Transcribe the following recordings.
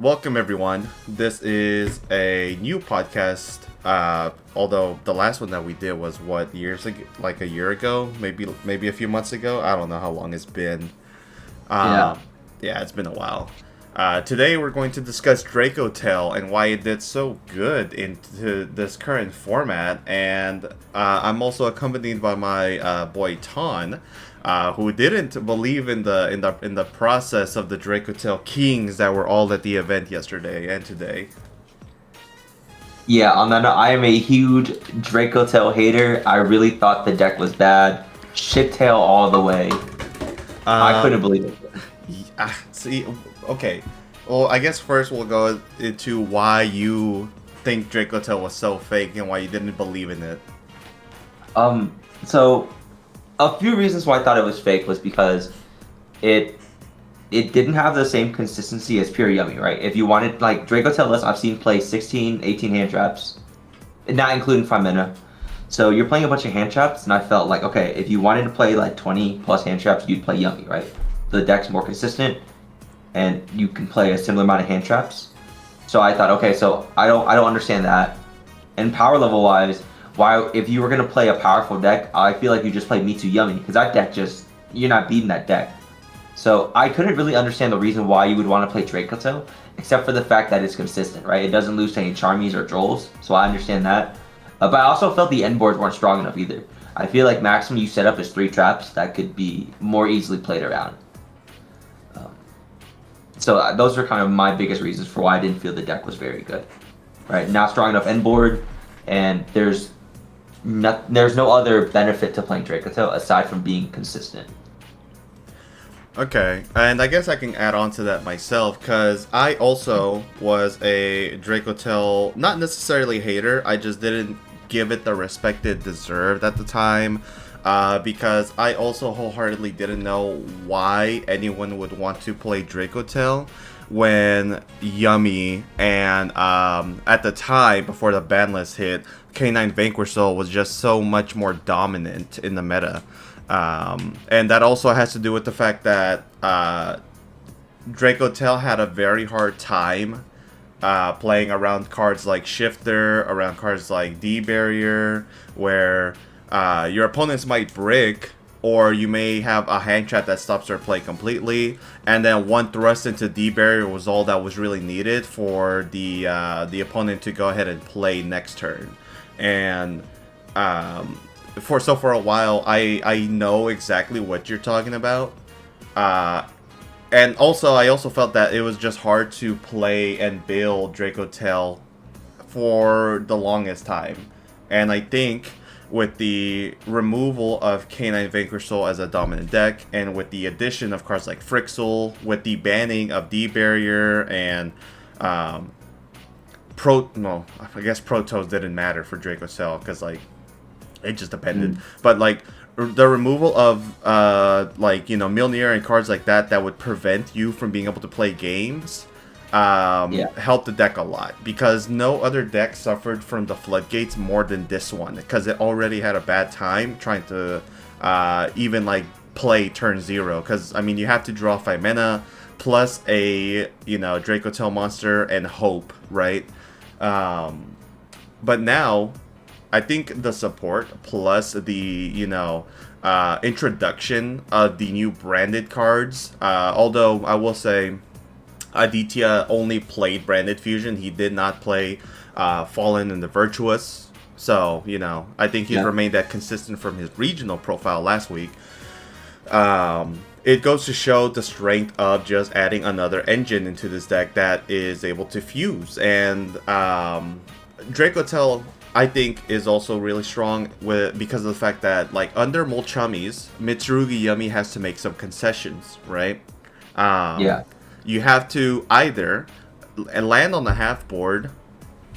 welcome everyone. This is a new podcast. Although the last one that we did was years ago, like a year ago, maybe a few months ago. I don't know how long it's been. Yeah. Yeah, it's been a while. Today we're going to discuss Dracotail and why it did so good into this current format, and I'm also accompanied by my boy Thanh, who didn't believe in the process of the Dracotail Kings that were all at the event yesterday and today. Yeah, on that note, I am a huge Dracotail hater. I really thought the deck was bad. Shittail all the way. I couldn't believe it. See, okay. Well, I guess first we'll go into why you think Dracotail was so fake and why you didn't believe in it. So a few reasons why I thought it was fake was because it didn't have the same consistency as pure Yummy, right? If you wanted, like, Dracotail lists I've seen play 16, 18 hand traps, not including 5 mana. So you're playing a bunch of hand traps, and I felt like, okay, if you wanted to play like 20 plus hand traps, you'd play Yummy, right? The deck's more consistent, and you can play a similar amount of hand traps. So I thought, okay, so I don't understand that. And power level wise, why if you were gonna play a powerful deck, I feel like you just play Mitsu Yummy, because that deck you're not beating that deck. So I couldn't really understand the reason why you would want to play Dracotail, except for the fact that it's consistent, right? It doesn't lose to any Charmies or Drolls, so I understand that. But I also felt the end boards weren't strong enough either. I feel like maximum you set up is 3 traps that could be more easily played around. So those are kind of my biggest reasons for why I didn't feel the deck was very good. Right? Not strong enough end board, and there's no other benefit to playing Dracotail aside from being consistent. Okay, and I guess I can add on to that myself, because I also was a Dracotail, not necessarily hater, I just didn't give it the respect it deserved at the time, because I also wholeheartedly didn't know why anyone would want to play Dracotail when Yummy and, at the time, before the ban list hit, K9 Vanquisher was just so much more dominant in the meta. And that also has to do with the fact that Dracotail had a very hard time playing around cards like Shifter, around cards like D-Barrier, where your opponents might brick, or you may have a hand trap that stops their play completely, and then one thrust into D-Barrier was all that was really needed for the opponent to go ahead and play next turn. And for a while, I know exactly what you're talking about, and also I also felt that it was just hard to play and build Dracotail for the longest time, and I think with the removal of K9 Vanquisher as a dominant deck, and with the addition of cards like Frixel, with the banning of D-Barrier and I guess Protos didn't matter for Dracotail because like it just depended. But like the removal of Milnir and cards like that would prevent you from being able to play games helped the deck a lot, because no other deck suffered from the floodgates more than this one, because it already had a bad time trying to even like play turn 0, because I mean you have to draw 5 mana plus a Dracotail monster and hope, right? But now I think the support plus the introduction of the new branded cards, although I will say Aditya only played branded fusion, he did not play Fallen and the Virtuous, so I think he's remained that consistent from his regional profile last week. It goes to show the strength of just adding another engine into this deck that is able to fuse. And Dracotail, I think, is also really strong because of the fact that, like, under Molchummies, Mitsurugi Yummy has to make some concessions, right? You have to either land on the half board,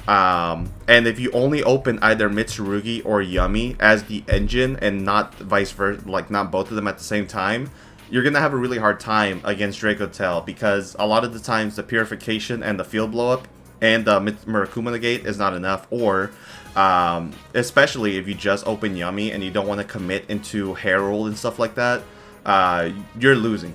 and if you only open either Mitsurugi or Yummy as the engine and not vice versa, like not both of them at the same time, you're going to have a really hard time against Dracotail, because a lot of the times the Purification and the Field Blow-Up and the Murakuma Negate is not enough, or especially if you just open Yummy and you don't want to commit into Herald and stuff like that, you're losing.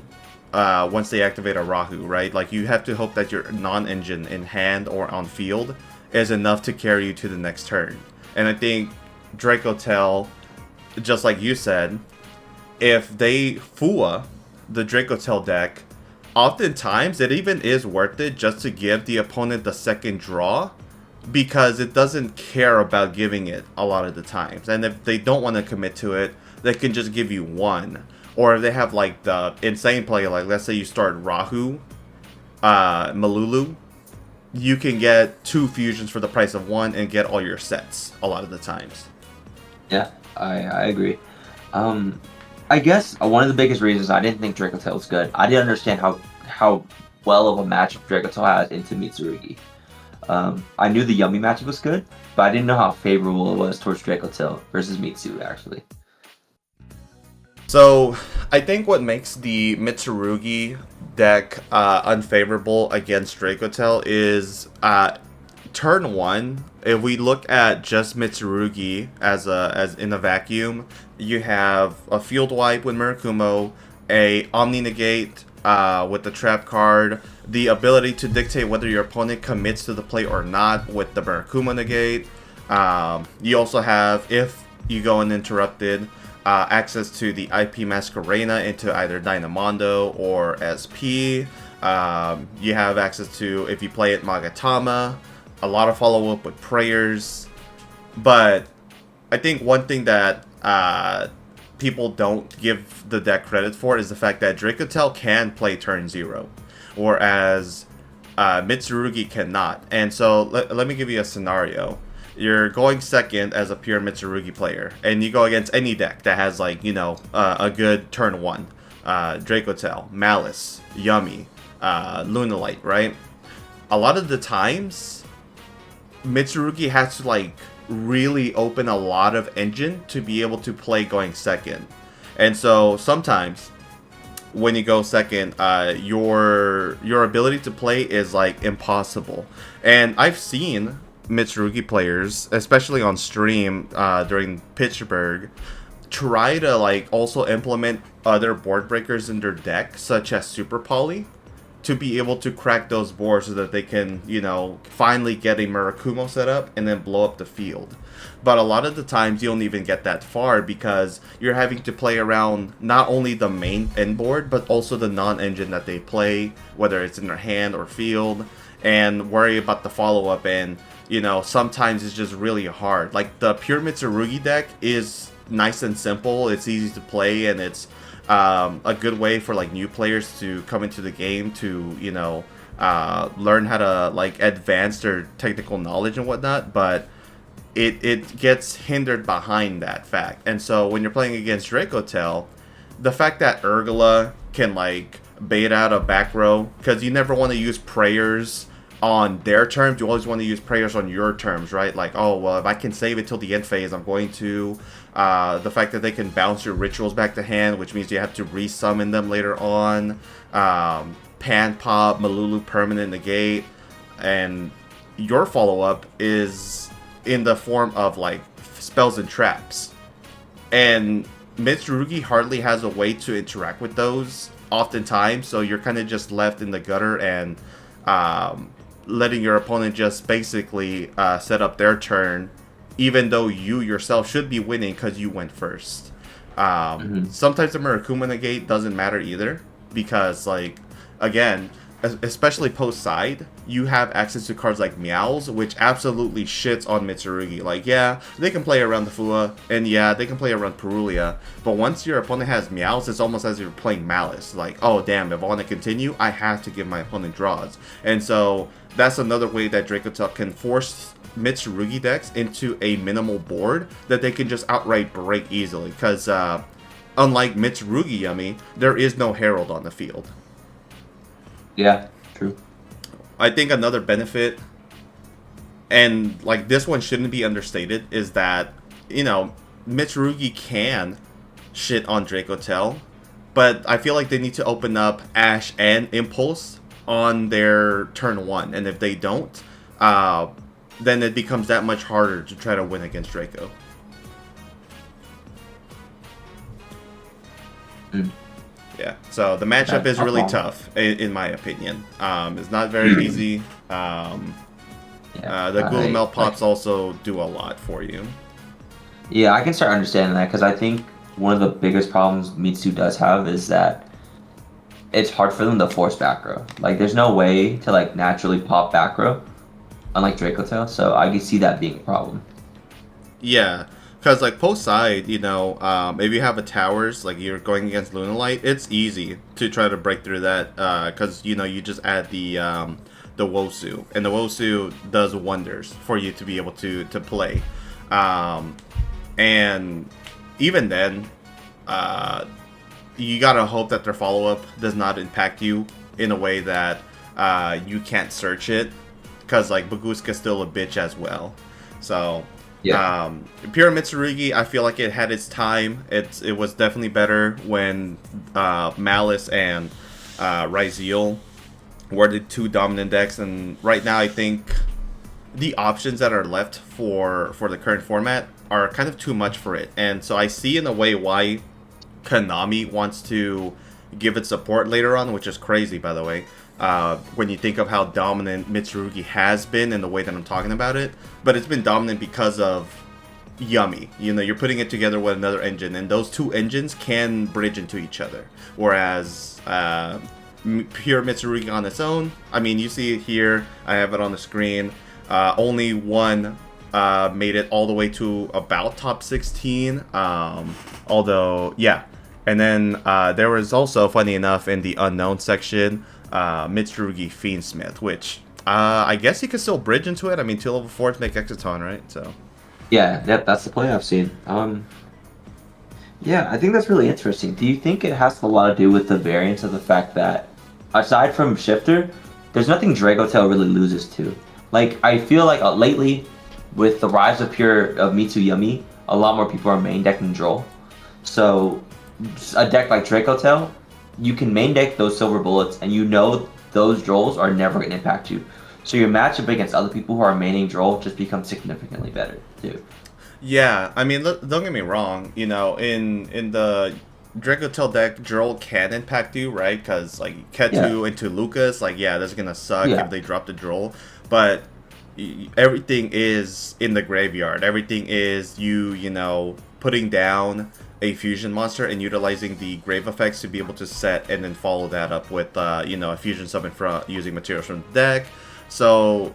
once they activate a Rahu, right? Like, you have to hope that your non-engine in hand or on field is enough to carry you to the next turn. And I think Dracotail, just like you said, if they Fua the Dracotail deck, oftentimes it even is worth it just to give the opponent the second draw, because it doesn't care about giving it a lot of the times. And if they don't want to commit to it, they can just give you one. Or if they have like the insane play, like let's say you start Rahu, Malulu, you can get 2 fusions for the price of 1 and get all your sets a lot of the times. Yeah, I agree. I guess one of the biggest reasons I didn't think Dracotail was good, I didn't understand how well of a matchup Dracotail has into Mitsurugi. I knew the Yummy matchup was good, but I didn't know how favorable it was towards Dracotail versus Mitsu, actually. So, I think what makes the Mitsurugi deck unfavorable against Dracotail is turn 1. If we look at just Mitsurugi as in a vacuum, you have a field wipe with Murakumo, a Omni Negate with the trap card, the ability to dictate whether your opponent commits to the play or not with the Murakumo Negate. You also have, if you go uninterrupted, access to the IP Masquerena into either Dynamondo or SP. You have access to, if you play it, Magatama. A lot of follow-up with prayers. But I think one thing that people don't give the deck credit for is the fact that Dracotail can play turn 0, whereas Mitsurugi cannot. And so let me give you a scenario. You're going second as a pure Mitsurugi player, and you go against any deck that has, like, you know, a good turn 1. Dracotail, Maliss, Yummy, Lunalite, right? A lot of the times, Mitsurugi has to, like, really open a lot of engine to be able to play going second. And so sometimes when you go second, your ability to play is, like, impossible. And I've seen Mitsurugi players, especially on stream during Pittsburgh, try to, like, also implement other board breakers in their deck, such as Super Poly, to be able to crack those boards so that they can, you know, finally get a Murakumo set up and then blow up the field. But a lot of the times you don't even get that far because you're having to play around not only the main end board, but also the non-engine that they play, whether it's in their hand or field, and worry about the follow-up. And, you know, sometimes it's just really hard. Like, the pure Mitsurugi deck is nice and simple, it's easy to play, and it's a good way for, like, new players to come into the game to, you know, learn how to, like, advance their technical knowledge and whatnot. But it gets hindered behind that fact. And so when you're playing against Dracotail, the fact that Urgula can, like, bait out a back row, because you never want to use prayers on their terms, you always want to use prayers on your terms, right? Like, oh, well, if I can save it till the end phase, I'm going to. The fact that they can bounce your rituals back to hand, which means you have to resummon them later on. Pan Pop, Malulu Permanent Negate, and your follow-up is in the form of, like, spells and traps. And Mitsurugi hardly has a way to interact with those oftentimes, so you're kind of just left in the gutter and letting your opponent just basically set up their turn, even though you yourself should be winning because you went first. Sometimes the Murakumo Negate doesn't matter either, because, like, again, especially post-side, you have access to cards like Meows, which absolutely shits on Mitsurugi. Like, yeah, they can play around the Fua, and yeah, they can play around Perulia, but once your opponent has Meows, it's almost as if you're playing Malice. Like, oh damn, if I want to continue, I have to give my opponent draws. And so that's another way that Dracotail can force Mitsurugi decks into a minimal board that they can just outright break easily, because unlike Mitsurugi Yummy, there is no Herald on the field. Yeah, true. I think another benefit, and, like, this one shouldn't be understated, is that, you know, Mitsurugi can shit on Dracotail, but I feel like they need to open up Ash and Impulse on their turn 1, and if they don't, then it becomes that much harder to try to win against Draco. Yeah, so the matchup is really tough, in my opinion. It's not very easy. The Gulamel pops also do a lot for you. Yeah, I can start understanding that, because I think one of the biggest problems Mitsu does have is that it's hard for them to force back row. Like, there's no way to, like, naturally pop back row, unlike Dracotail, so I can see that being a problem. Yeah, because, like, post side, you know, if you have a towers, like, you're going against Lunalight, it's easy to try to break through that, because, you know, you just add the Wosu, and the Wosu does wonders for you to be able to play. And even then, you gotta hope that their follow-up does not impact you in a way that you can't search it, because like Baguska's still a bitch as well. So Pure Mitsurugi, I feel like it had its time. It was definitely better when Maliss and Ryzeal were the two dominant decks, and right now I think the options that are left for the current format are kind of too much for it. And so I see in a way why Konami wants to give it support later on, which is crazy, by the way, when you think of how dominant Mitsurugi has been in the way that I'm talking about it. But it's been dominant because of Yummy. You know, you're putting it together with another engine, and those two engines can bridge into each other. Whereas pure Mitsurugi on its own, I mean, you see it here, I have it on the screen, only one made it all the way to about top 16, although, yeah. And then there was also, funny enough, in the unknown section, Mitsurugi Fiendsmith, which I guess he could still bridge into it. I mean, 2 level 4s make Exciton, right? So. Yeah, that's the play I've seen. Yeah, I think that's really interesting. Do you think it has a lot to do with the variance of the fact that, aside from Shifter, there's nothing Dracotail really loses to? Like, I feel like lately, with the rise of Mitsu Yummy, a lot more people are main decking Droll. So, a deck like Dracotail, you can main deck those silver bullets, and you know those Drolls are never going to impact you. So your matchup against other people who are maining Droll just becomes significantly better, too. Yeah, I mean, don't get me wrong, you know, in the Dracotail deck, Droll can impact you, right? Because, like, Ketu into Lucas, like, yeah, that's going to suck if they drop the Droll. But everything is in the graveyard. Everything is you know, putting down a fusion monster and utilizing the grave effects to be able to set and then follow that up with, you know, a fusion summon from using materials from the deck. So,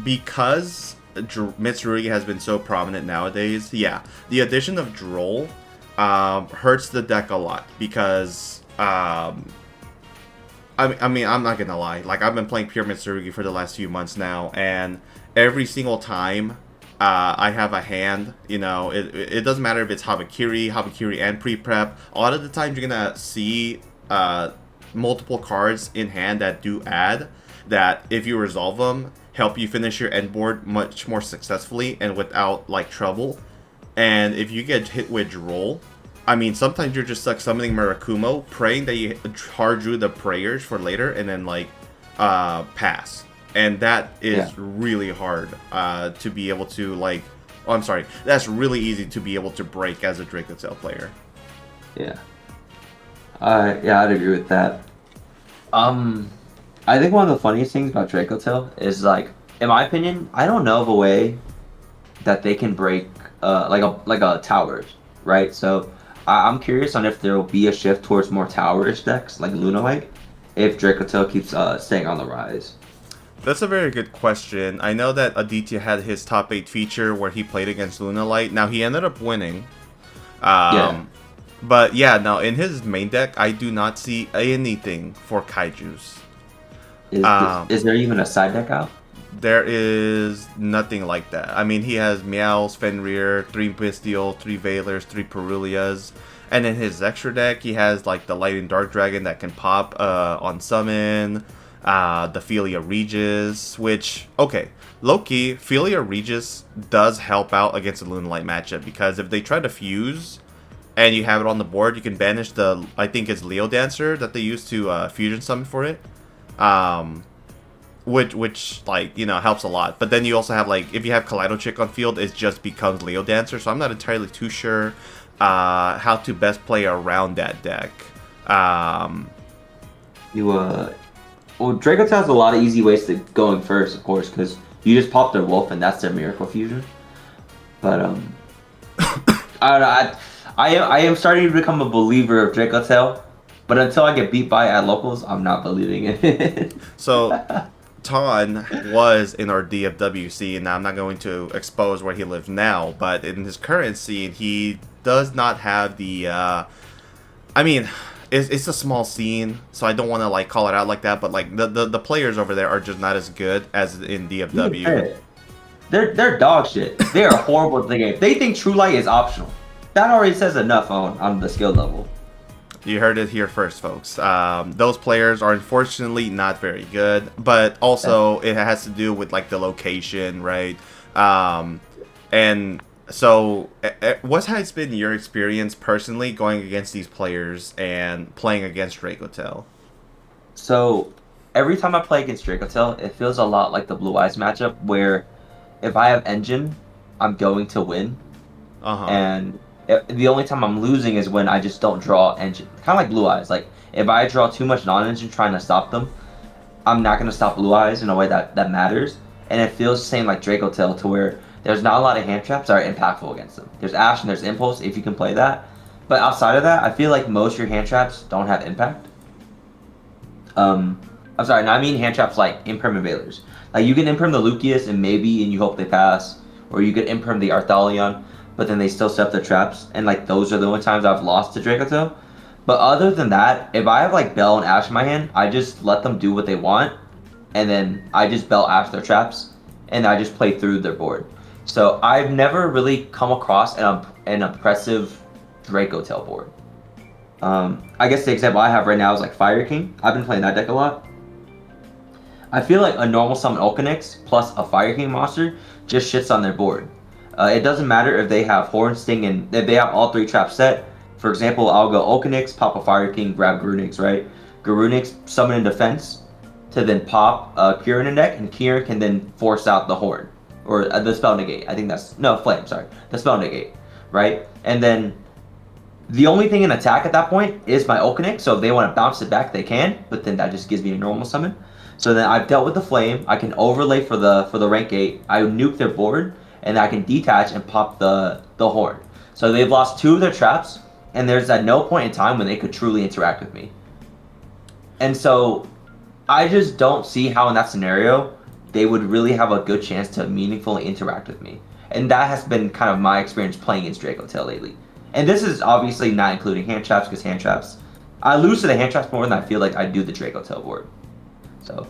because Mitsurugi has been so prominent nowadays, yeah, the addition of Droll hurts the deck a lot because, I mean, I'm not gonna lie, like, I've been playing pure Mitsurugi for the last few months now, and every single time I have a hand, you know, it doesn't matter if it's Habakiri and pre-prep, a lot of the times you're gonna see multiple cards in hand that do add, that if you resolve them, help you finish your end board much more successfully and without, like, trouble. And if you get hit with Droll, I mean, sometimes you're just stuck summoning Murakumo, praying that you hard drew the prayers for later, and then, like, pass. And that is really hard to be able to, like... Oh, I'm sorry. That's really easy to be able to break as a Dracotail player. Yeah. Yeah, I'd agree with that. I think one of the funniest things about Dracotail is, like, in my opinion, I don't know of a way that they can break like a towers, right? So I'm curious on if there will be a shift towards more towers decks like Lunalight if Dracotail keeps staying on the rise. That's a very good question. I know that Aditya had his top 8 feature where he played against Lunalight. Now, he ended up winning. But yeah, no, in his main deck, I do not see anything for Kaijus. Is there even a side deck out? There is nothing like that. I mean, he has Meows, Fenrir, 3 Bestial, 3 Veilers, 3 Perulias. And in his extra deck, he has, like, the Light and Dark Dragon that can pop on summon. The Philia Regis, which, okay, low-key, Philia Regis does help out against the Lunalight matchup, because if they try to fuse and you have it on the board, you can banish the, I think it's Leo Dancer that they use to fusion summon for it. Which, like, you know, helps a lot. But then you also have, like, if you have Kaleido Chick on field, it just becomes Leo Dancer. So I'm not entirely too sure how to best play around that deck. Well, Dracotail has a lot of easy ways to going first, of course, because you just pop their wolf and that's their miracle fusion. But I don't know. I am starting to become a believer of Dracotail, but until I get beat by it at locals, I'm not believing it. So, Thanh was in our DFW scene. Now, I'm not going to expose where he lives now, but in his current scene, he does not have the. I mean, it's a small scene, so I don't want to like call it out like that. But like the players over there are just not as good as in DFW. They're dog shit. They are horrible at the game. They think True Light is optional. That already says enough on the skill level. You heard it here first, folks. Those players are unfortunately not very good, but also it has to do with like the location, right? And so, what has been your experience personally going against these players and playing against Dracotail? So, every time I play against Dracotail, it feels a lot like the Blue Eyes matchup, where if I have Engine, I'm going to win, and the only time I'm losing is when I just don't draw Engine. Kind of like Blue Eyes. Like, if I draw too much non-Engine trying to stop them, I'm not going to stop Blue Eyes in a way that matters. And it feels the same like Dracotail, to where there's not a lot of hand traps that are impactful against them. There's Ash and there's Impulse, if you can play that. But outside of that, I feel like most of your hand traps don't have impact. I'm sorry, no, I mean hand traps like Imperm Invalers. Like, you can Imperm the Lucius and you hope they pass. Or you could Imperm the Arthalion, but then they still set up their traps, and like those are the only times I've lost to Dracotail. But other than that, if I have like Bell and Ash in my hand, I just let them do what they want, and then I just Bell Ash their traps, and I just play through their board. So I've never really come across an oppressive Dracotail board. I guess the example I have right now is like Fire King. I've been playing that deck a lot. I feel like a normal summon Ulcanix plus a Fire King monster just shits on their board. It doesn't matter if they have Horn, Sting, and if they have all three traps set. For example, I'll go Ulcanix, pop a Fire King, grab Garunix, right? Garunix, summon in defense, to then pop Kieran in deck, and Kieran can then force out the Horn. Or the Spell Negate. I think that's... No, Flame, sorry. The Spell Negate, right? And then the only thing in attack at that point is my Ulcanix, so if they want to bounce it back, they can, but then that just gives me a normal summon. So then I've dealt with the Flame, I can overlay for the rank 8, I nuke their board, and I can detach and pop the Horn. So they've lost 2 of their traps, and there's at no point in time when they could truly interact with me. And so I just don't see how in that scenario they would really have a good chance to meaningfully interact with me. And that has been kind of my experience playing against Dracotail lately. And this is obviously not including hand traps, because hand traps, I lose to the hand traps more than I feel like I do the Dracotail board. So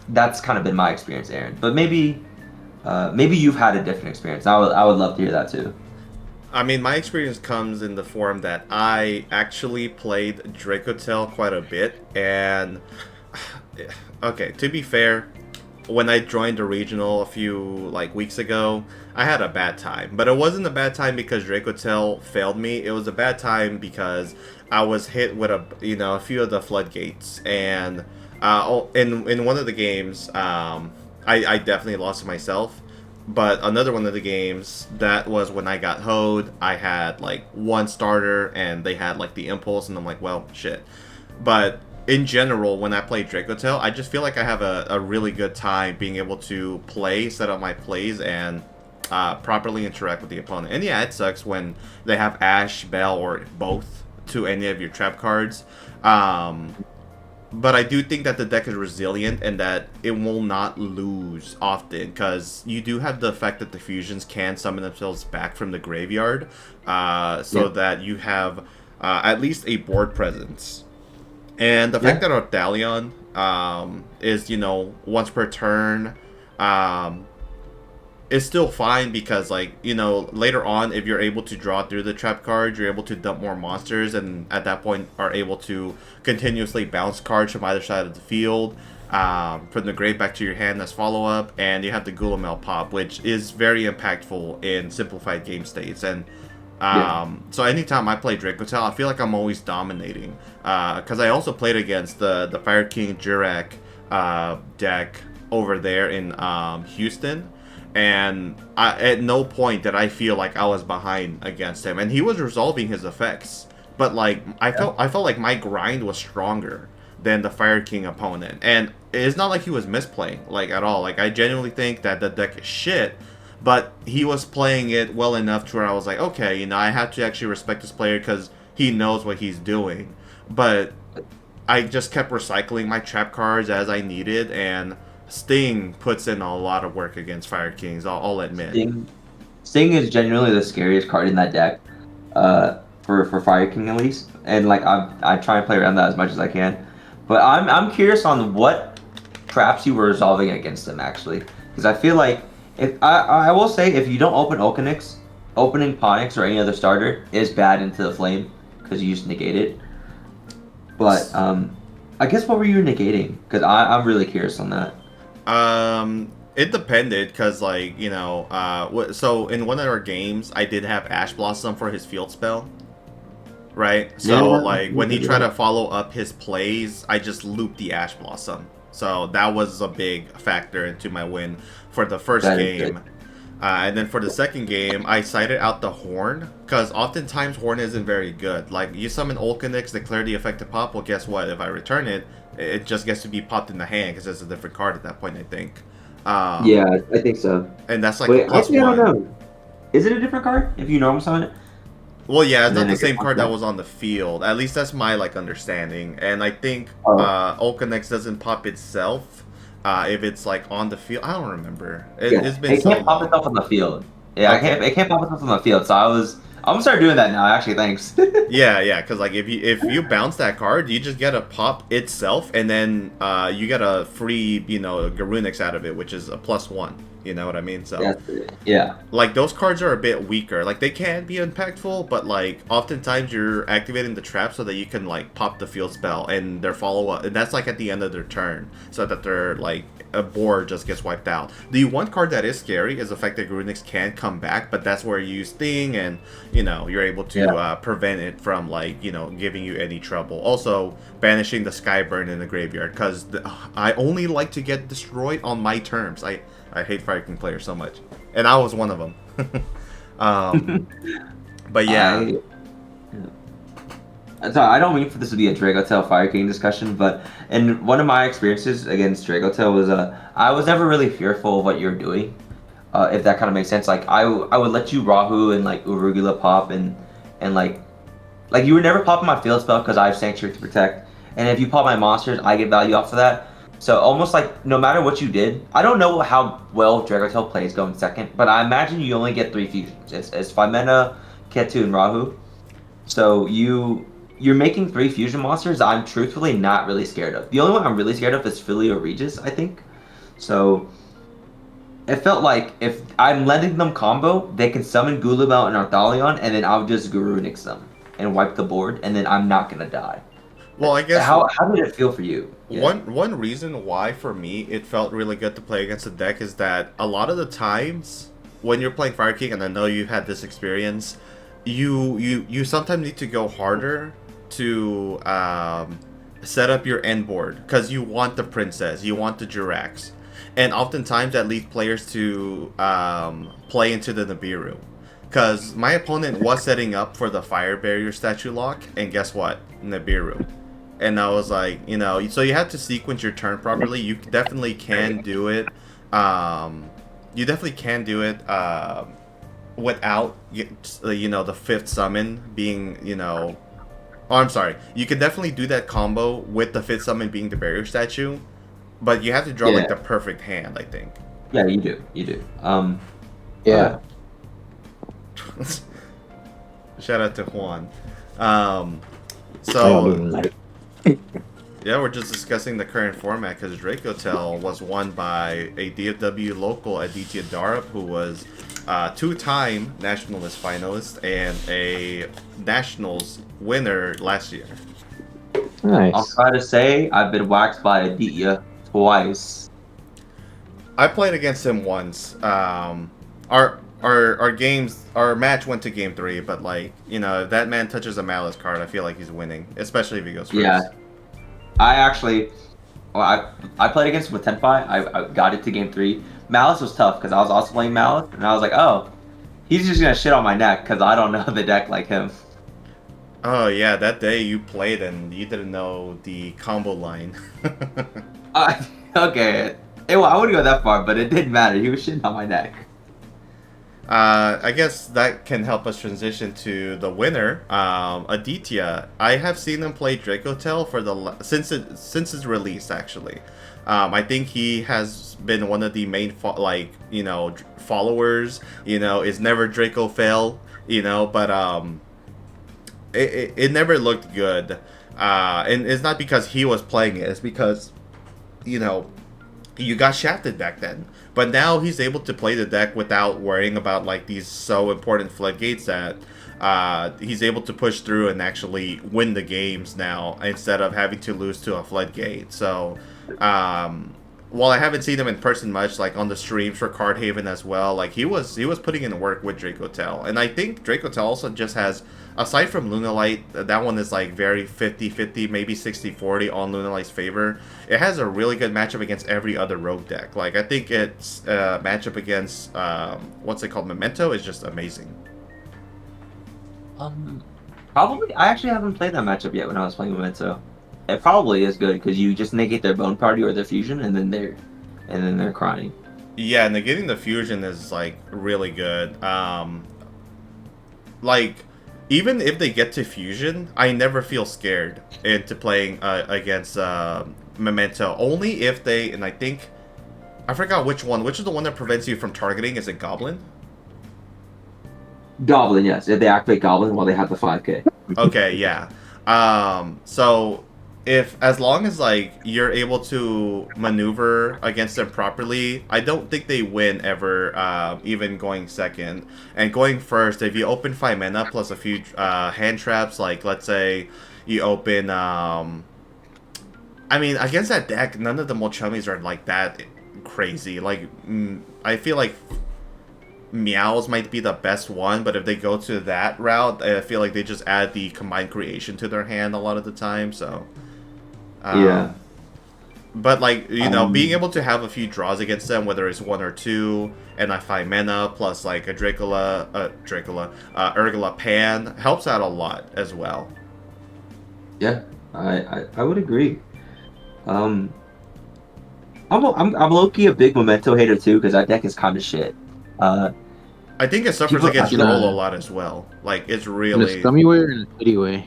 that's kind of been my experience, Aaron. But maybe you've had a different experience. I would love to hear that too. I mean, my experience comes in the form that I actually played Dracotail quite a bit, and okay, to be fair, when I joined the regional a few weeks ago, I had a bad time. But it wasn't a bad time because Dracotail failed me. It was a bad time because I was hit with a few of the floodgates, and in one of the games, I definitely lost myself. But another one of the games, that was when I got hoed. I had one starter and they had the impulse, and I'm like, well, shit. But in general, when I play Dracotail, I just feel like I have a really good time being able to set up my plays, and properly interact with the opponent. And yeah, it sucks when they have Ash, Bell, or both to any of your trap cards. But I do think that the deck is resilient and that it will not lose often, because you do have the effect that the fusions can summon themselves back from the graveyard, that you have at least a board presence. And the fact that Arthalion is, once per turn, is still fine, because later on, if you're able to draw through the trap cards, you're able to dump more monsters, and at that point are able to continuously bounce cards from either side of the field, from the grave back to your hand as follow-up. And you have the Gulamel pop, which is very impactful in simplified game states. And so anytime I play Dracotail, I feel like I'm always dominating, because I also played against the Fire King Jurak deck over there in Houston. And at no point did I feel like I was behind against him. And he was resolving his effects but like I felt like my grind was stronger than the Fire King opponent, and it's not like he was misplaying like at all. Like I genuinely think that the deck is shit, but he was playing it well enough to where I was like, okay, I have to actually respect this player because he knows what he's doing. But I just kept recycling my trap cards as I needed, and Sting puts in a lot of work against Fire Kings. I'll admit. Sting is genuinely the scariest card in that deck, for Fire King at least. And like I try and play around that as much as I can. But I'm curious on what traps you were resolving against him actually, because I feel like if I will say if you don't open Okanix, opening Ponix or any other starter is bad into the flame because you just negate it. But I guess what were you negating? Because I'm really curious on that. It depended, because like so in one of our games I did have Ash Blossom for his field spell, right? So like when he tried to follow up his plays, I just looped the Ash Blossom. So that was a big factor into my win for the first game. And then for the second game, I cited out the Horn, because oftentimes Horn isn't very good. Like, you summon Olcanix, declare the effective pop, well, guess what? If I return it, it just gets to be popped in the hand, because it's a different card at that point, I think. Yeah, I think so. And that's like a plus one. I don't know. Is it a different card if you normal summon it? Well, yeah, it's not the same card that was on the field. At least that's my like understanding. And I think Olcanix doesn't pop itself. If it's like on the field, I don't remember. It's been it can't pop itself on the field. Yeah, okay. it can't pop itself on the field. So I'm gonna start doing that now. Actually, thanks. yeah, because like if you bounce that card, you just get a pop itself, and then you get a free Garunix out of it, which is a +1. You know what I mean? So yeah, like those cards are a bit weaker. Like they can be impactful, but like oftentimes you're activating the trap so that you can like pop the field spell and their follow up, and that's like at the end of their turn, so that their like a board just gets wiped out. The one card that is scary is the fact that Garunix can come back, but that's where you use Sting, and you're able to prevent it from like giving you any trouble. Also banishing the Skyburn in the graveyard, because I only like to get destroyed on my terms. I hate Fire King players so much, and I was one of them. But yeah. So I don't mean for this to be a Dracotail Fire King discussion, but in one of my experiences against Dracotail was I was never really fearful of what you're doing, if that kind of makes sense. Like I would let you Rahu and like Urugula pop and like you would never pop my field spell because I have Sanctuary to protect, and if you pop my monsters, I get value off of that. So almost like no matter what you did, I don't know how well Dracotail plays going second, but I imagine you only get 3 fusions. It's Fimena, Ketu, and Rahu. So you're making 3 fusion monsters that I'm truthfully not really scared of. The only one I'm really scared of is Philly or Regis, I think. So it felt like if I'm letting them combo, they can summon Gulabel and Arthalion, and then I'll just Garunix them and wipe the board, and then I'm not gonna die. Well, I guess how did it feel for you? Yeah. One reason why for me it felt really good to play against the deck is that a lot of the times when you're playing Fire King, and I know you've had this experience, you sometimes need to go harder to set up your end board, because you want the Princess, you want the Jirax, and oftentimes that leads players to play into the Nibiru. Because my opponent was setting up for the Fire Barrier statue lock, and guess what? Nibiru. And I was like, so you have to sequence your turn properly. You definitely can do it. You definitely can do it without, the 5th summon being, Oh, I'm sorry. You can definitely do that combo with the 5th summon being the barrier statue, but you have to draw like the perfect hand, I think. Yeah, you do. You do. Yeah. Shout out to Juan. So yeah, we're just discussing the current format, because Dracotail was won by a DFW local, Aditya Darup, who was 2-time Nationalist finalist and a Nationals winner last year. Nice. I'll try to say I've been waxed by Aditya twice. I played against him once. Our match went to game 3, but like, if that man touches a Maliss card, I feel like he's winning, especially if he goes first. Yeah. I played against him with Tenpai. I got it to game 3. Maliss was tough because I was also playing Maliss, and I was like, oh, he's just gonna shit on my neck because I don't know the deck like him. Oh yeah, that day you played and you didn't know the combo line. Okay. Well, I wouldn't go that far, but it didn't matter. He was shitting on my neck. I guess that can help us transition to the winner, Aditya. I have seen him play Dracotail for since its release. Actually, I think he has been one of the main followers. Is never Draco fail. But it never looked good, and it's not because he was playing it. It's because you got shafted back then. But now he's able to play the deck without worrying about like these so important floodgates that he's able to push through and actually win the games now instead of having to lose to a floodgate. So while I haven't seen him in person much, like on the streams for Cardhaven as well, like he was putting in work with Dracotail. And I think Dracotail also just has, aside from Lunalight, that one is like very 50-50, maybe 60-40 on Lunalight's favor. It has a really good matchup against every other rogue deck. Like I think its matchup against what's it called, Memento, is just amazing. Probably. I actually haven't played that matchup yet when I was playing Memento. It probably is good because you just negate their Bone Party or their Fusion, and then they're crying. Yeah, negating the Fusion is like really good. Like even if they get to Fusion, I never feel scared into playing against Memento. Only if they, and I forgot which one. Which is the one that prevents you from targeting? Is it Goblin? Goblin, yes. If they activate Goblin while they have the 5k. Okay, yeah. So as long as like you're able to maneuver against them properly, I don't think they win ever, even going second. And going first, if you open 5 mana plus a few hand traps, like let's say you open I mean, against that deck, none of the Molchummies are like that crazy. Like I feel like Meows might be the best one, but if they go to that route, I feel like they just add the combined creation to their hand a lot of the time. So yeah. But like being able to have a few draws against them, whether it's 1 or 2, and a 5 mana plus like a Urgula Pan, helps out a lot as well. Yeah, I would agree. I'm low-key a big Memento hater too because that deck is kind of shit. I think it suffers against roll a lot as well. Like it's really in a scummy way or in a shitty way.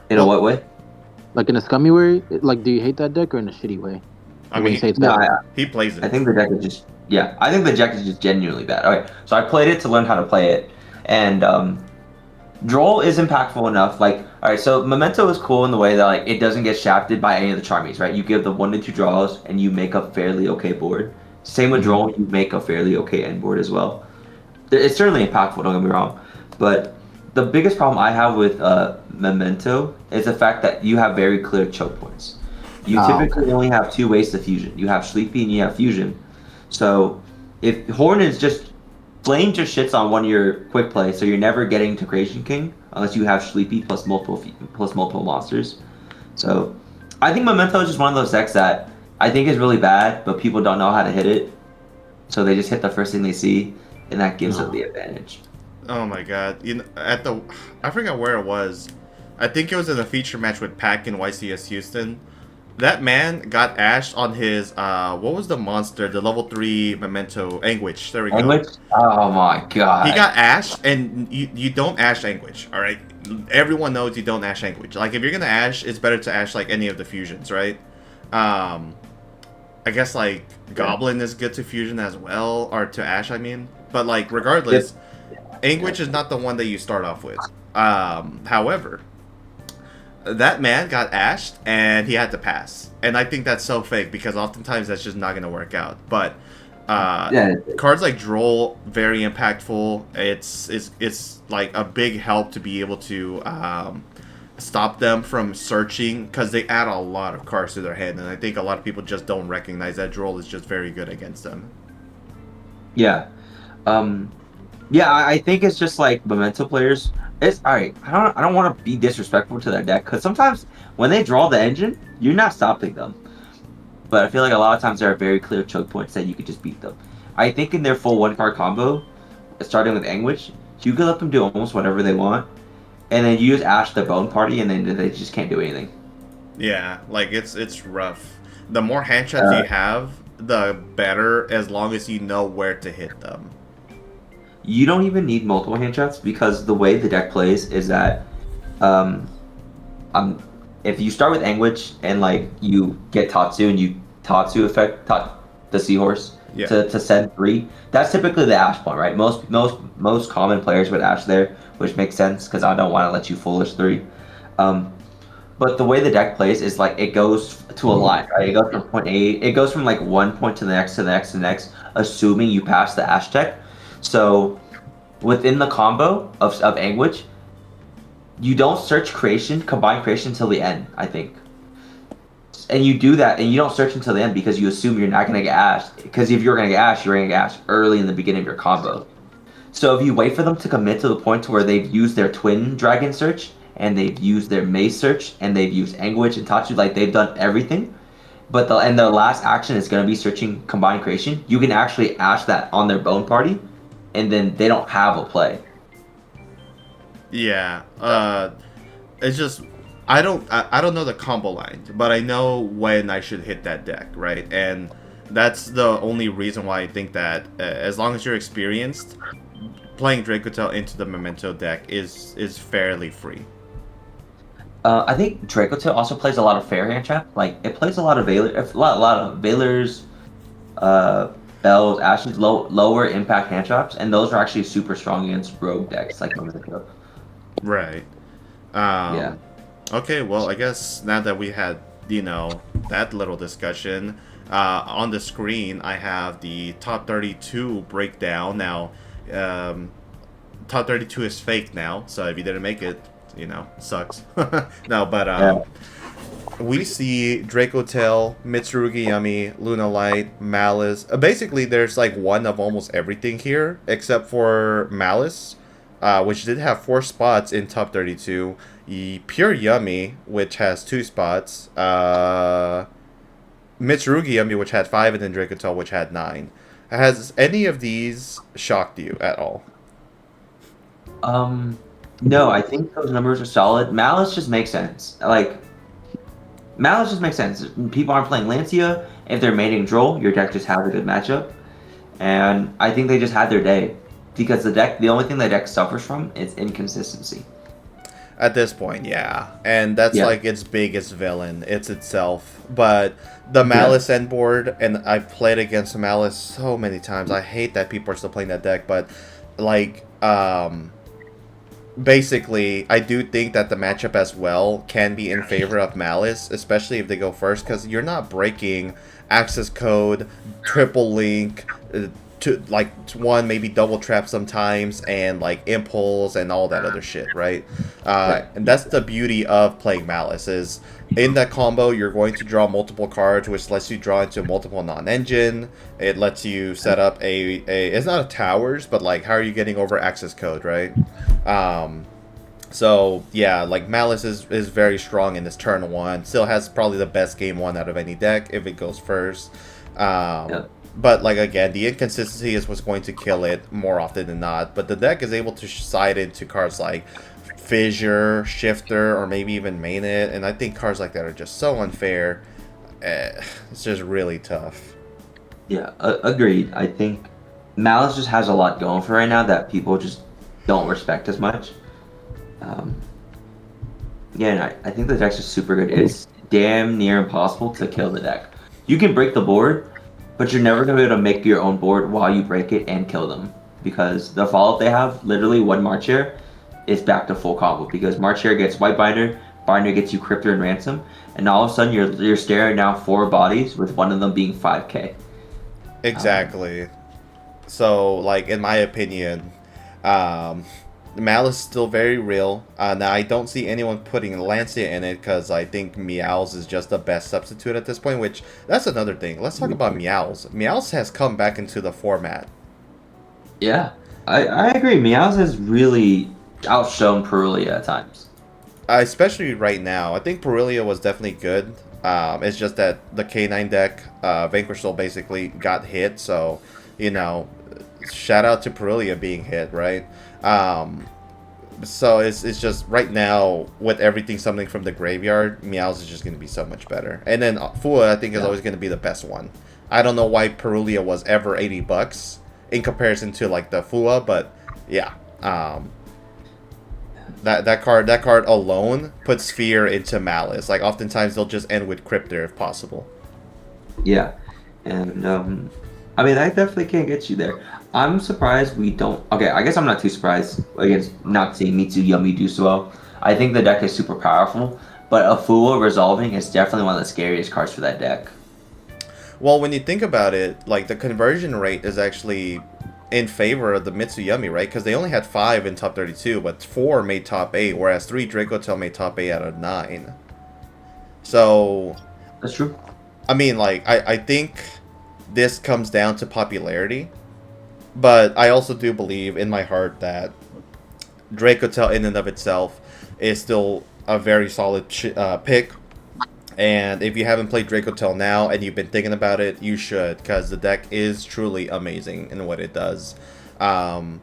In a what way? Like in a scummy way? Like, do you hate that deck or in a shitty way? I mean, he plays it. I think the deck is just I think the deck is just genuinely bad. Okay, so I played it to learn how to play it, and Droll is impactful enough. Like, all right, so Memento is cool in the way that like it doesn't get shafted by any of the Charmies, right? You give the 1 to 2 draws, and you make a fairly okay board. Same with Droll, you make a fairly okay end board as well. It's certainly impactful, don't get me wrong. But the biggest problem I have with Memento is the fact that you have very clear choke points. You typically only have 2 ways to fusion. You have Sleepy and you have Fusion. So if Horn is just Flame just shits on one of your quick play, so you're never getting to Creation King unless you have Sleepy plus multiple monsters. So I think Memento is just one of those decks that I think is really bad, but people don't know how to hit it, so they just hit the first thing they see, and that gives them the advantage. Oh my god! I forgot where it was. I think it was in a feature match with Pac in YCS Houston. That man got ashed on his what was the monster? The level 3 Memento Anguish. There we go. Anguish? Oh my god! He got ashed, and you don't ash Anguish. All right, everyone knows you don't ash Anguish. Like if you're gonna ash, it's better to ash like any of the fusions, right? I guess like Goblin is good to fusion as well, or to ash. I mean, but like regardless, Anguish is not the one that you start off with. However, that man got ashed and he had to pass, and I think that's so fake because oftentimes that's just not gonna work out. But cards like Droll, very impactful. It's like a big help to be able to stop them from searching because they add a lot of cards to their hand, and I think a lot of people just don't recognize that Droll is just very good against them. Yeah, I think it's just like Memento players. It's alright. I don't want to be disrespectful to their deck because sometimes when they draw the engine, you're not stopping them. But I feel like a lot of times there are very clear choke points that you could just beat them. I think in their full 1-card combo, starting with Anguish, You can let them do almost whatever they want, and then you just ash the bone party, and then they just can't do anything. Yeah, like it's rough. The more hand traps you have, the better, as long as you know where to hit them. You don't even need multiple hand traps because the way the deck plays is that, if you start with Anguish and like you get Tatsu and you Tatsu effect the Seahorse to send 3, that's typically the ash point, right? Most common players would ash there, which makes sense because I don't want to let you foolish 3. But the way the deck plays is like it goes to a line, right? It goes from point A, it goes from like one point to the next, to the next, to the next, assuming you pass the Ash tech. So within the combo of Anguish, you don't search creation, combine creation until the end, I think. And you do that, and you don't search until the end because you assume you're not going to get Ash. Because if you're going to get Ash, you're going to get Ash early in the beginning of your combo. So if you wait for them to commit to the point to where they've used their twin dragon search, and they've used their maze search, and they've used Anguish and Tatsu, like they've done everything, but their last action is going to be searching combined creation, you can actually ash that on their bone party, and then they don't have a play. Yeah, it's just I don't know the combo line, but I know when I should hit that deck, right? And that's the only reason why I think that as long as you're experienced, playing Dracotail into the Memento deck is fairly free. I think Dracotail also plays a lot of fair hand trap. Like it plays a lot of lot of Veilers, Bells, Ashes, lower impact hand traps, and those are actually super strong against rogue decks like Memento. Right. Yeah. Okay, well, I guess now that we had, that little discussion, on the screen I have the top 32 breakdown. Now, top 32 is fake now, so if you didn't make it, sucks. No, but we see Dracotail, Mitsurugi Yummy, Luna Light, Maliss. Basically, there's like one of almost everything here, except for Maliss, which did have 4 spots in top 32. Pure Yummy, which has 2 spots. Mitsurugi Yummy, which had 5, and then Dracotail, which had 9. Has any of these shocked you at all? No, I think those numbers are solid. Maliss just makes sense. Maliss just makes sense. People aren't playing Lancia. If they're mating Droll, your deck just has a good matchup. And I think they just had their day. Because the only thing the deck suffers from is inconsistency. At this point, yeah. And that's like its biggest villain. It's itself. But the Maliss end board, and I've played against Maliss so many times. I hate that people are still playing that deck, but basically, I do think that the matchup as well can be in favor of Maliss, especially if they go first, because you're not breaking access code, triple link, to one maybe double trap sometimes, and like impulse and all that other shit, right? And that's the beauty of playing Maliss, is in that combo you're going to draw multiple cards, which lets you draw into multiple non-engine. It lets you set up a it's not a towers, but like how are you getting over access code, right? So yeah, like Maliss is very strong in this turn 1. Still has probably the best game 1 out of any deck if it goes first. But like again, the inconsistency is what's going to kill it more often than not. But the deck is able to side into cards like Fissure, Shifter, or maybe even main it. And I think cards like that are just so unfair. It's just really tough. Yeah, agreed. I think Maliss just has a lot going for right now that people just don't respect as much. And I think the deck's just super good. It's damn near impossible to kill the deck. You can break the board, but you're never going to be able to make your own board while you break it and kill them. Because the follow-up they have, literally one March Hare, is back to full combo. Because March Hare gets White Binder, Binder gets you Cryptor and Ransom, and all of a sudden you're staring now 4 bodies, with one of them being 5k. Exactly. So, like, in my opinion, Maliss is still very real. Now, I don't see anyone putting Lancia in it because I think Meowth is just the best substitute at this point, which, that's another thing. Let's talk about Meowth. Meowth has come back into the format. Yeah, I agree. Meowth has really outshone Perulia at times. Especially right now. I think Perulia was definitely good. It's just that the K9 deck, Vanquish Soul basically got hit, so, shout out to Perulia being hit, right? So it's just right now with everything something from the graveyard, Meows is just going to be so much better. And then Fua, I think, is always going to be the best one. I don't know why Perulia was ever $80 in comparison to like the Fua, but yeah, that card alone puts fear into Maliss. Like oftentimes they'll just end with Cryptor if possible. Yeah, and I mean that definitely can get you there. I'm surprised we don't. Okay, I guess I'm not too surprised against not seeing Mitsurugi do so well. I think the deck is super powerful, but a Fua resolving is definitely one of the scariest cards for that deck. Well, when you think about it, like the conversion rate is actually in favor of the Mitsurugi, right? Because they only had 5 in top 32, but 4 made top 8, whereas 3 Dracotail made top 8 out of 9. So That's true. I mean, like I think this comes down to popularity, but I also do believe in my heart that Dracotail in and of itself is still a very solid pick. And if you haven't played Dracotail now and you've been thinking about it, you should, because the deck is truly amazing in what it does. I'm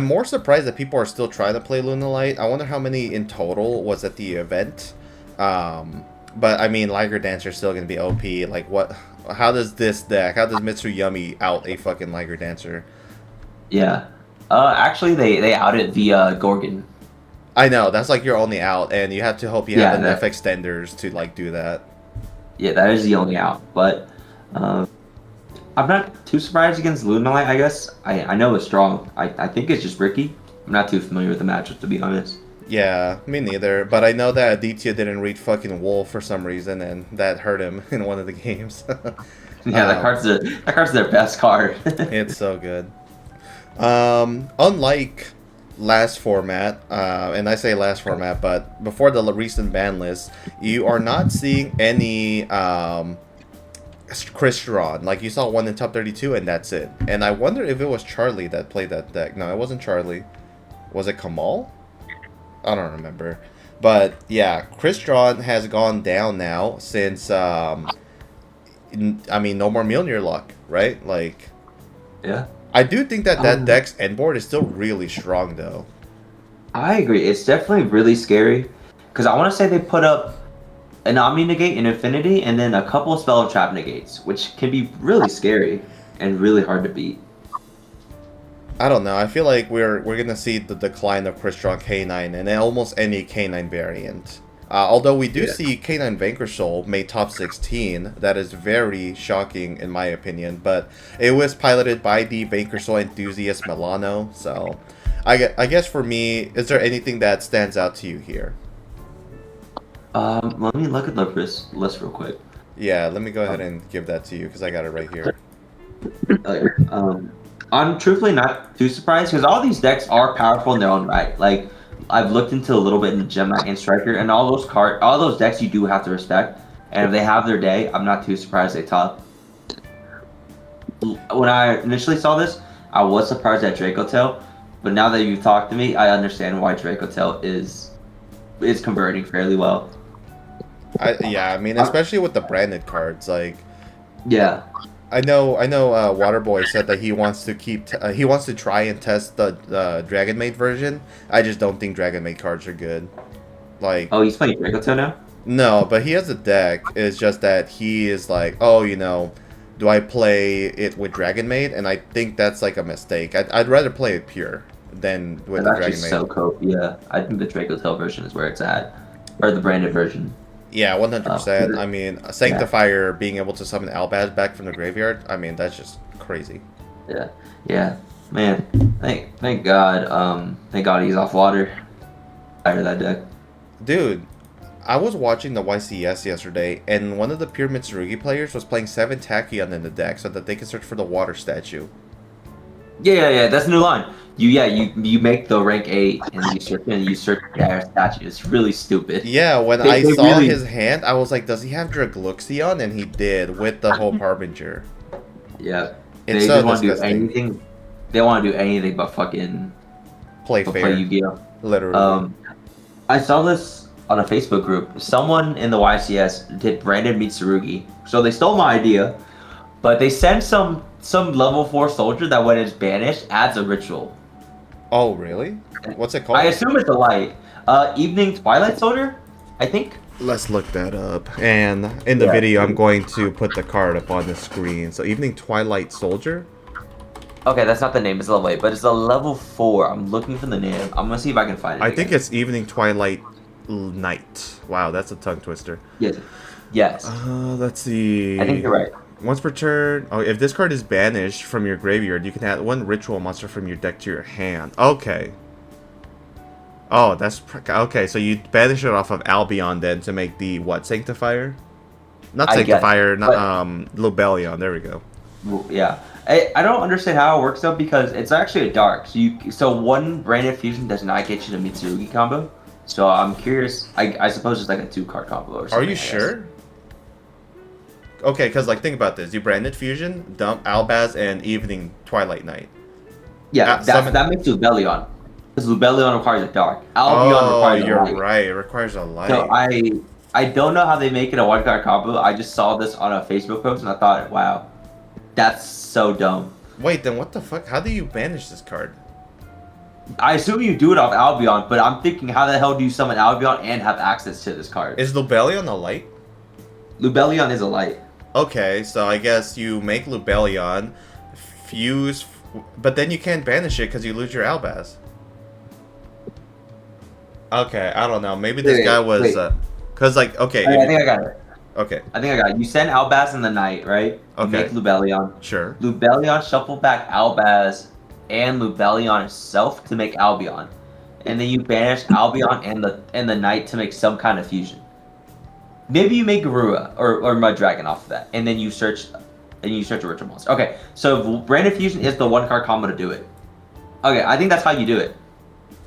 more surprised that people are still trying to play Lunalight. I wonder how many in total was at the event. But I mean, Liger Dancer is still going to be OP. Like, what? How does this deck, how does Mitsurugi out a fucking Liger Dancer? Yeah. Actually, they outed via Gorgon. I know, that's like your only out, and you have to hope you have enough extenders to like do that. Yeah, that is the only out, but I'm not too surprised against Lunalight, I guess. I know it's strong. I think it's just Ricky. I'm not too familiar with the matchup, to be honest. Yeah, me neither, but I know that Aditya didn't read fucking Wolf for some reason, and that hurt him in one of the games. Yeah, that card's their best card. It's so good. Unlike last format, and I say last format, but before the recent ban list, you are not seeing any Crystron. Like, you saw one in top 32 and that's it. And I wonder if it was Charlie that played that deck. No, it wasn't Charlie. Was it Kamal? I don't remember. But yeah, Crystron has gone down now since I mean, no more Mjolnir luck, right? Like, yeah. I do think that deck's end board is still really strong, though. I agree. It's definitely really scary. Because I want to say they put up an Omni Negate in Infinity and then a couple of Spell and Trap Negates, which can be really scary and really hard to beat. I don't know. I feel like we're going to see the decline of Crystron K9 and almost any K9 variant. Although we do see K9 Vanquish Soul made top 16, that is very shocking in my opinion, but it was piloted by the Vanquish Soul enthusiast Milano, so I guess for me, is there anything that stands out to you here? Let me look at the list real quick. Yeah, let me go ahead and give that to you, because I got it right here. I'm truthfully not too surprised, because all these decks are powerful in their own right. Like, I've looked into a little bit in Gem Knight and Striker, and all those decks you do have to respect. And if they have their day, I'm not too surprised they top. When I initially saw this, I was surprised at Dracotail, but now that you've talked to me, I understand why Dracotail is converting fairly well. I mean, especially with the branded cards, like. Yeah. I know. Waterboy said that he wants to try and test the Dragon Maid version. I just don't think Dragon Maid cards are good. Like, oh, he's playing Dracotail now? No, but he has a deck. It's just that he is like, oh, do I play it with Dragon Maid? And I think that's like a mistake. I'd rather play it pure than with the Dragon Maid. So cool. Yeah, I think the Dracotail version is where it's at, or the branded version. Yeah, 100%. I mean, Sanctifier being able to summon Albaz back from the graveyard, I mean, that's just crazy. Yeah. Man, thank God. Thank God he's off water. Tired of that deck. Dude, I was watching the YCS yesterday, and one of the pure Mitsurugi players was playing 7 Tachyon in the deck so that they can search for the water statue. Yeah. That's a new line. You make the rank 8 and you search their statue. It's really stupid. Yeah, when I saw his hand, I was like, does he have Dragluxion? And he did, with the Hope Harbinger. Yeah. It's so just want to do disgusting. anything. They want to do anything but fucking play fair. Play Yu-Gi-Oh. Literally. I saw this on a Facebook group. Someone in the YCS did branded Mitsurugi. So they stole my idea, but they sent some some level 4 soldier that when it's banished adds a ritual. Oh, really? What's it called? I assume it's a light. Evening Twilight Soldier, I think. Let's look that up. And in the video, I'm going to put the card up on the screen. So, Evening Twilight Soldier. Okay, that's not the name. It's a level 8, but it's a level 4. I'm looking for the name. I'm gonna see if I can find it. I think it's Evening Twilight Night. Wow, that's a tongue twister. Yes. Yes. Let's see. I think you're right. Once per turn, if this card is banished from your graveyard, you can add one ritual monster from your deck to your hand. Okay. Oh, that's okay. So you banish it off of Albion then to make the what? Sanctifier? Not Sanctifier. Not Lobelion. There we go. Yeah. I don't understand how it works though because it's actually a dark. So one branded fusion does not get you the Mitsurugi combo. So I'm curious. I suppose it's like a 2-card combo or something. Are you sure? Okay, because like think about this: you branded fusion, dump Albaz, and Evening Twilight Night. Yeah, that makes Lubellion. Because Lubellion requires a dark. Albion requires a light. You're right. It requires a light. So I don't know how they make it a 1-card combo. I just saw this on a Facebook post and I thought, wow, that's so dumb. Wait, then what the fuck? How do you banish this card? I assume you do it off Albion, but I'm thinking, how the hell do you summon Albion and have access to this card? Is Lubellion a light? Lubellion is a light. Okay, so I guess you make Lubellion, fuse, but then you can't banish it because you lose your Albaz. Okay, I don't know. Maybe this guy was... Because, like, okay... I think I got it. Okay. I think I got it. You send Albaz in the night, right? You make Lubellion. Sure. Lubellion shuffle back Albaz and Lubellion itself to make Albion. And then you banish Albion and the night to make some kind of fusion. Maybe you make Garura or Mud Dragon off of that, and then you search a ritual monster. Okay, so Branded Fusion is the 1-card combo to do it. Okay, I think that's how you do it.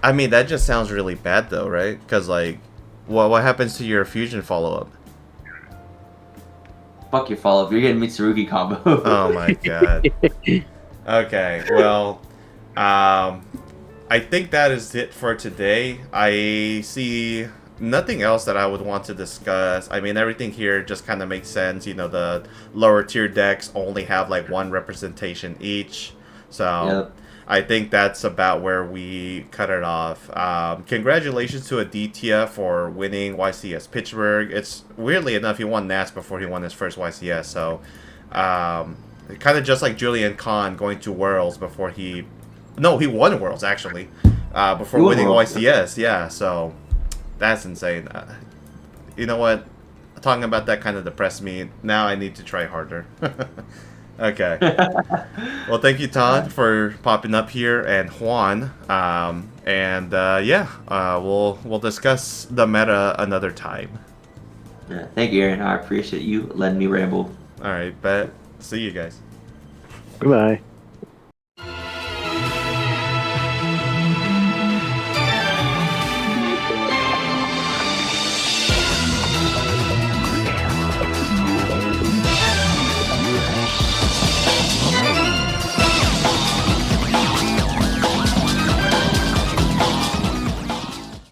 I mean, that just sounds really bad, though, right? Because, like, what happens to your fusion follow-up? Fuck your follow-up. You're getting Mitsurugi combo. Oh, my God. Okay, well, I think that is it for today. I see... nothing else that I would want to discuss. I mean, everything here just kind of makes sense. You know, the lower tier decks only have like one representation each. So I think that's about where we cut it off. Congratulations to Aditya for winning YCS Pittsburgh. It's weirdly enough, he won NAS before he won his first YCS. So kind of just like Julian Kahn going to Worlds before he... No, he won Worlds actually before winning YCS. Yeah, so... That's insane. You know what? Talking about that kind of depressed me. Now I need to try harder. Okay. Well, thank you, Todd, for popping up here, and Juan. We'll discuss the meta another time. Yeah, thank you, Aaron. I appreciate you letting me ramble. All right, bet. See you guys. Goodbye.